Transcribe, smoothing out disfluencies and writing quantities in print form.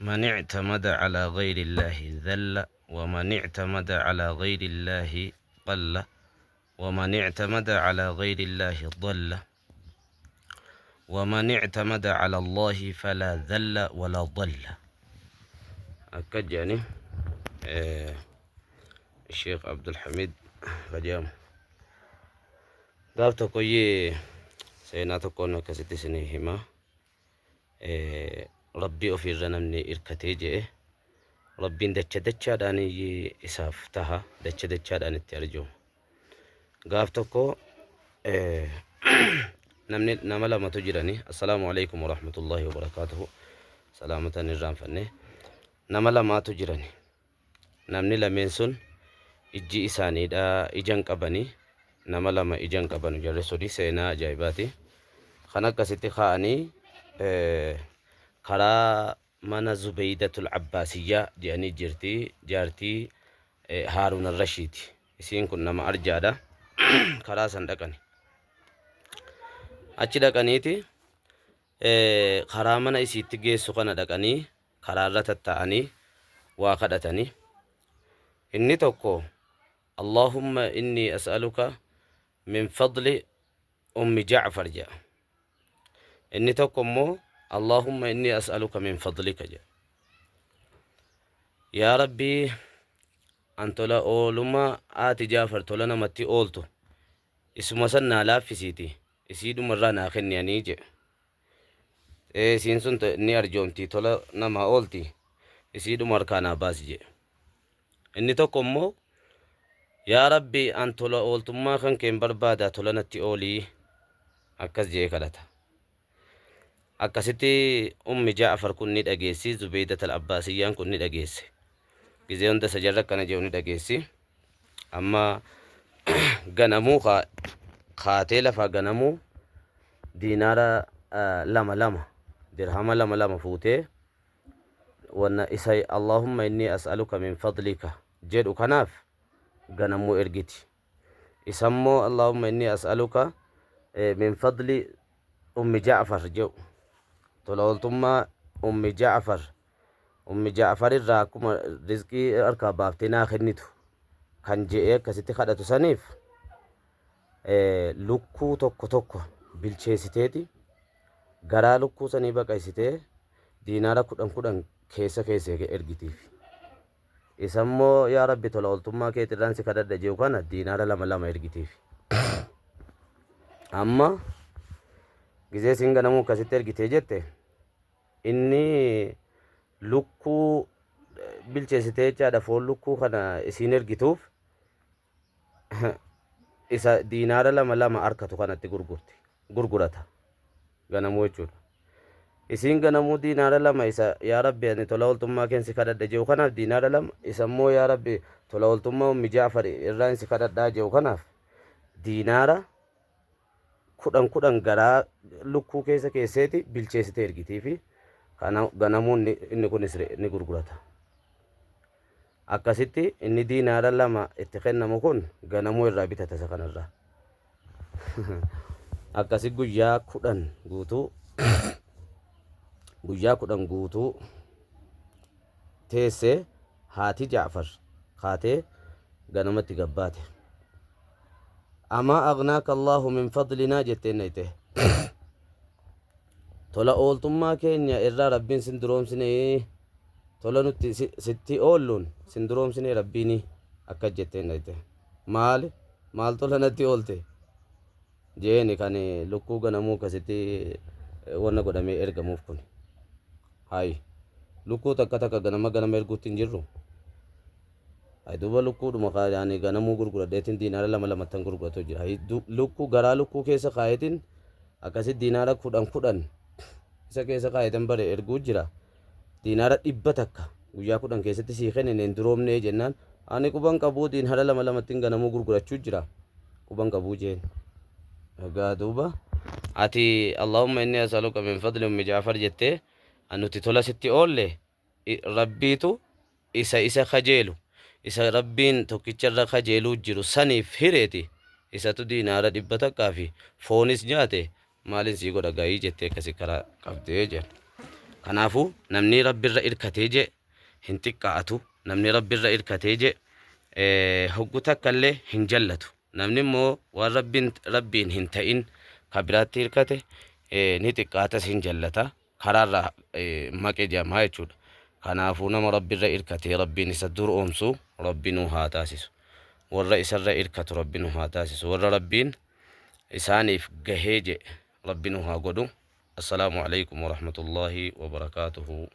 من اعتمد على غير الله ذل، ومن اعتمد على غير الله قل، ومن اعتمد على غير الله ضل، ومن اعتمد على الله فلا ذل ولا ضل. أكد يعني الشيخ عبد الحميد فجام قال تقوي سيناتكون كستي سنيهما ربي أفي الرنمني إركتيجي ربي دچا داني إسافتها دچا داني ترجو قال تقو نمني نملا ما تجرني. السلام عليكم ورحمة الله وبركاته. سلامة النظام فني نملا ما تجرني نمني لمنسون إجي إساني دا إجان قبني نملا ما إجان قبني جرسو دي سينا جايباتي خناك ستي خاني خرا من زبيدة العباسية جاني جارتي هارون الرشيد إسين كنا ما أرجادا خرا سندقني achi dhaqaniiti karaa mana isiitti geessu kana dhaqanii karaarra tatta'anii waa kadhatanii inni tokko Allahumma inni as'aluka min fadli ummi Ja'far jedha. Inni tokko immoo Allahumma inni as'aluka min fadlika jedha. Yaa Rabbii an tola oolummaa aati Jaafar tola namatti ooltu isuma san naa laaffisiiti isiidhumarraa naa kenniyanii jedhe. Isiin sun ni arjoomti tola nama oolti isiidhuma harkaa naa baasi jedhe. Inni tokko immoo yaa Rabbi an tola ooltummaa kan keen barbaada tola natti oolii akkas jedhee kadhata. Akkasitti ummi Ja'far kun ni dhageessi, Zubeydat al-Abbaasiyyaan kun ni dhageesse. Gizee hunda sajarra kana jedhu ni dhageessi. Amma ganamuu kaatee lafaa ganamuu diinaara lama dirhama lama fuutee wanna isa Allahumma inni as'aluka min fadlika jedhu kanaaf ganamuu ergiti. Isammoo Allahumma inni as'aluka min fadli ummi Ja'far jedhu tola ooltummaa ummi Ja'far irraa akkuma rizqii harkaa baaftee naa kennitu kan je'ee akkasitti kadhatu saniif lukkuu tokko bilcheessiteeti garaa lukkuu sanii baqaysitee diinaara 10 keessa ergitiif. Isammoo yaa Rabbi tola ooltummaa keetirraan si kadhadha jehu kana diinaara 2 ergitiif. Amma gizee siin ganamuu akkasitti ergitee jette inni lukkuu bilcheessitee jechaadha foon lukkuu kana isiin ergituuf isa diinaara 2 harkatu kanatti gurgurata ganamuu jechuudha. Isiin ganamuu diinaara 2 isa yaa Rabbi ani tola ooltummaa keen si kadhadha jehu kanaaf diinaara 2 isammoo yaa Rabbi tola ooltummaa ummi Ja'far irraan si kadhadhaa jehu kanaaf diinaara 10 garaa lukkuu keesseeti bilcheessitee ergitiifi ganamuun inni kunis ni gurgurata. Akkasitti inni diinaara 2 itti kennamu kun ganamuu irraa bitata isa kanarraa. Akkasi guyyaa 10 guutuu teessee haati Ja'far kaatee ganamatti gabbaate. Amaa agnaaka Allahu min fadlinaa jetteen nayte tola ooltummaa keenya irraa Rabbiin sin duroomsine tola nutti sitti oolluun sin duroomsine Rabbiin akka jetteen nayte maal tola natti oolte jeeni kan lukkuu ganamuu akkasitti wanna godhamee ergamuuf kun hayi lukkuu takka ganama erguutti hin jirru. Duuba lukkuudhuma kaayanii ganamuu gurguradheetiin diinaara 2 gurguratu jira. Lukkuu garaa lukkuu keessa kaayetiin akkasitti diinaara 10 isa keessa kaayetan bare erguu jira. Diinaara 100 guyyaa 10 keessatti sii kennine hin duroomnee jennaan ani quban qabuu diinaara 2 ganamuu gurgurachuu jira quban qabuu jeen. Egaa duuba ati Allahumma inni as'aluka min fadli ummi Ja'far jettee anuti tola sitti oolle Rabbiitu isa kajeelu isa Rabbiin tokkicharra kajeeluu jiru saniif hireeti isatu diinaara 100 fi foonis nyaate maalin sii godha gaa'ii jettee akkasi karaa qabdee jedha. Kanaafuu namni rabbi irra irkatee je hin xiqqaatu, namni rabbi irra irkatee je hoggu takka illee hin jallatu. Namni immoo waan rabbiin hin ta'in ka biraatti irkate ni xiqqaatas hin jallata. Karaarra maqee jedhama jechuudha. Kanaafuu nama rabbi irra irkatee rabbiin isa dur oomsu rabbi nu haa taasisu. Warra isarra irkatu rabbi nu haa taasisu. Warra rabbiin isaaniif gahee je rabbi nu haa godhu. Assalaamu alaykum wa rahmatullaahi wa barakaatuhu.